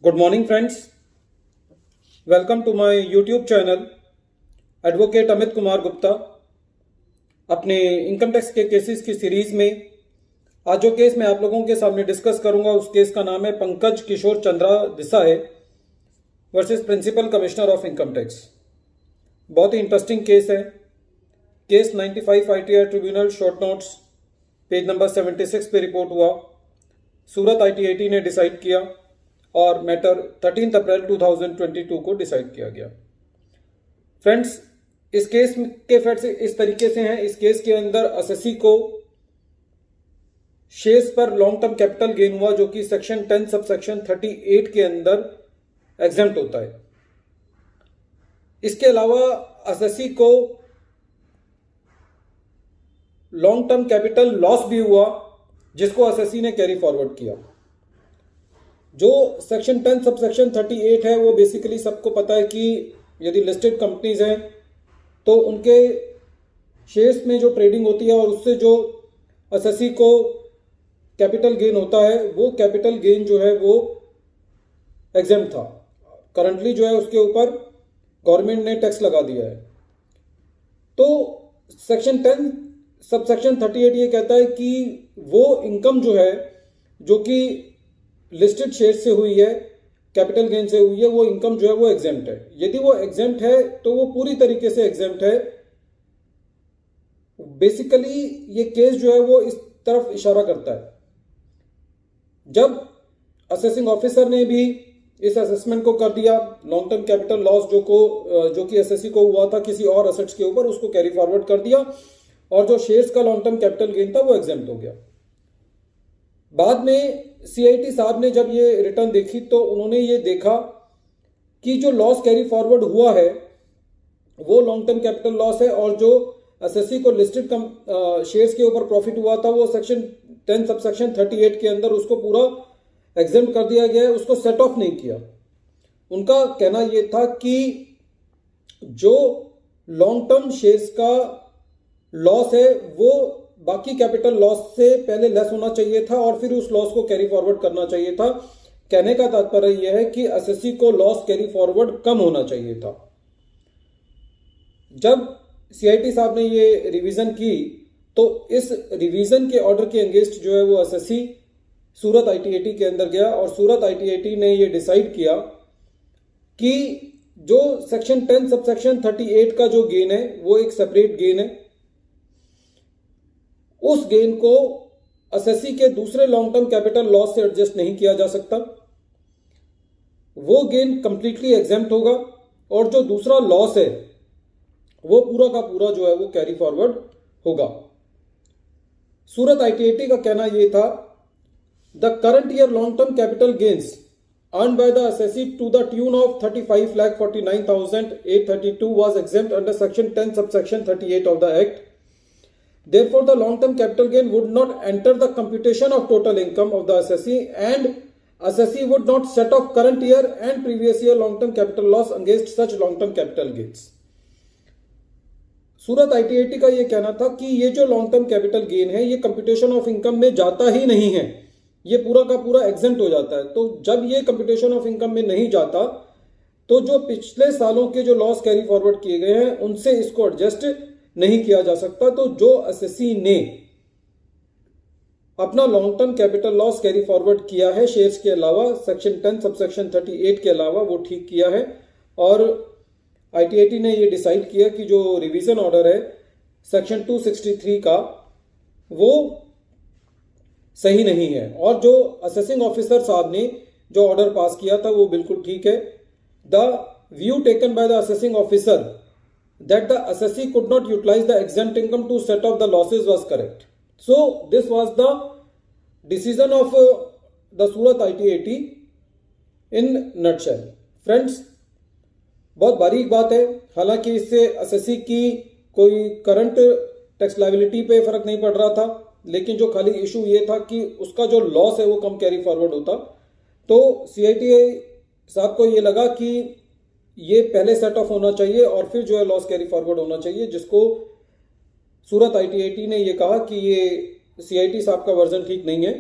Good morning, friends. Welcome to my YouTube channel, advocate Amit Kumar Gupta. अपने income tax के cases की series में आज जो केस मैं आप लोगों के सामने डिस्कस करूंगा उस केस का नाम है Pankaj Kishore Chandra Desai versus principal commissioner of income tax. बहुत ही इंटरेस्टिंग केस है। Case 95 ITI tribunal short notes page number 76 पे रिपोर्ट हुआ। सूरत ITAT ने डिसाइड किया और मैटर 13 अप्रैल 2022 को डिसाइड किया गया। फ्रेंड्स, इस केस के फैक्ट्स इस तरीके से हैं। इस केस के अंदर एसएससी को शेयर्स पर लॉन्ग टर्म कैपिटल गेन हुआ जो कि सेक्शन 10 सबसेक्शन 38 के अंदर एग्जेम्प्ट होता है। इसके अलावा एसएससी को लॉन्ग टर्म कैपिटल लॉस भी हुआ जिसको एसएससी ने कैरी फॉरवर्ड किया। जो सेक्शन 10 सबसेक्शन 38 है वो बेसिकली सबको पता है कि यदि लिस्टेड कंपनीज हैं तो उनके शेयर्स में जो ट्रेडिंग होती है और उससे जो एसएससी को कैपिटल गेन होता है वो कैपिटल गेन जो है वो एग्जेम्प्ट था। करंटली जो है उसके ऊपर गवर्नमेंट ने टैक्स लगा दिया है। तो सेक्शन 10 सबसेक्शन 38 ये कहता है कि वो इनकम जो है जो कि लिस्टेड शेयर से हुई है, कैपिटल गेन से हुई है, वो इनकम जो है वो एग्जेम्प्ट है। यदि वो एग्जेम्प्ट है तो वो पूरी तरीके से एग्जेम्प्ट है। बेसिकली ये केस जो है वो इस तरफ इशारा करता है। जब असेसिंग ऑफिसर ने भी इस असेसमेंट को कर दिया, लॉन्ग टर्म कैपिटल लॉस जो कि एसएससी को हुआ था किसी और असेट्स के ऊपर, उसको कैरी फॉरवर्ड कर दिया और जो शेयर्स का लॉन्ग टर्म कैपिटल गेन था वो एग्जेम्प्ट हो गया। बाद में सीआईटी साहब ने जब ये रिटर्न देखी तो उन्होंने ये देखा कि जो लॉस कैरी फॉरवर्ड हुआ है वो लॉन्ग टर्म कैपिटल लॉस है और जो एसएससी को लिस्टेड शेयर्स के ऊपर प्रॉफिट हुआ था वो सेक्शन 10 सबसेक्शन 38 के अंदर उसको पूरा एग्जेम्प्ट कर दिया गया है, उसको सेट ऑफ नहीं किया। उनका कहना ये था कि जो लॉन्ग टर्म शेयर्स का लॉस है वो बाकी कैपिटल लॉस से पहले लेस होना चाहिए था और फिर उस लॉस को कैरी फॉरवर्ड करना चाहिए था। कहने का तात्पर्य यह है कि एसएससी को लॉस कैरी फॉरवर्ड कम होना चाहिए था। जब सीआईटी साहब ने ये रिवीजन की तो इस रिवीजन के ऑर्डर के अगेंस्ट जो है वो एसएससी सूरत ITAT के अंदर गया और सूरत ITAT ने ये डिसाइड किया कि जो सेक्शन 10 सबसेक्शन 38 का जो गेन है वो एक सेपरेट गेन है। उस गेन को एसएससी के दूसरे लॉन्ग टर्म कैपिटल लॉस से एडजस्ट नहीं किया जा सकता। वो गेन कंप्लीटली एग्जेम्प्ट होगा और जो दूसरा लॉस है वो पूरा का पूरा जो है वो कैरी फॉरवर्ड होगा। सूरत ITAT का कहना यह था, the current year long term capital gains earned by the SSC to the tune of 35,49,832 was exempt under section 10 subsection 38 of the act. Therefore, the long-term capital gain would not enter the computation of total income of the SSC and SSC would not set off current year and previous year long-term capital loss against such long-term capital gains. Surat ITAT का यह कहना था कि ये जो long term capital gain है ये computation of income में जाता ही नहीं है, ये पूरा का पूरा एग्जेम्प्ट हो जाता है। तो जब ये कंप्यूटेशन ऑफ इनकम में नहीं जाता तो जो पिछले सालों के जो लॉस कैरी फॉरवर्ड किए गए हैं उनसे इसको एडजस्ट नहीं किया जा सकता। तो जो एसएससी ने अपना long term capital loss carry forward किया है शेयर्स के अलावा सेक्शन 10 सबसेक्शन 38 के अलावा वो ठीक किया है और ITAT ने ये डिसाइड किया कि जो रिवीजन ऑर्डर है सेक्शन 263 का वो सही नहीं है और जो असेसिंग ऑफिसर साहब ने जो ऑर्डर पास किया था वो बिल्कुल ठीक है। The view taken by the assessing officer that the SSC could not utilize the exempt income to set off the losses was correct. So this was the decision of the Surat ITAT in nutshell. Friends, बहुत बारीक बात है। हालांकि इससे SSC की कोई current tax liability पे फर्क नहीं पड़ रहा था, लेकिन जो खाली इशू ये था कि उसका जो लॉस है वो कम कैरी फॉरवर्ड होता। तो सीआईटी साहब को ये लगा कि ये पहले सेट ऑफ होना चाहिए और फिर जो है लॉस कैरी फॉरवर्ड होना चाहिए, जिसको सूरत ITAT ने ये कहा कि ये सीआईटी साहब का वर्जन ठीक नहीं है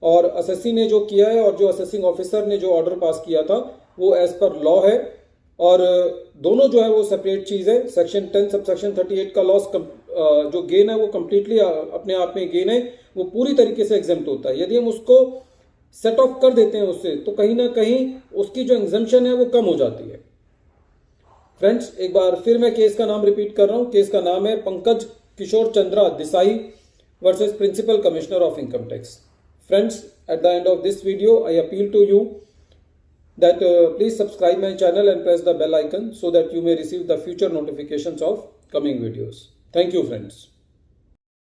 और असेसी ने जो किया है और जो असेसिंग ऑफिसर ने जो ऑर्डर पास किया था वो एज पर लॉ है, और दोनों जो है वो सेपरेट चीज है। सेक्शन 10 सब सेक्शन 38 का लॉस जो गेन है वो कंप्लीटली अपने आप में गेन है, वो पूरी तरीके से एग्जेम्प्ट होता है। यदि हम उसको सेट ऑफ कर देते हैं उससे, तो कहीं ना कहीं उसकी जो एग्जेम्पशन है वो कम हो जाती है। फ्रेंड्स, एक बार फिर मैं केस का नाम रिपीट कर रहा हूं। केस का नाम है Pankaj Kishore Chandra Desai versus principal commissioner of income tax. Friends, at the end of this video, I appeal to you that please subscribe my channel and press the bell icon so that you may receive the future notifications of coming videos. Thank you, friends.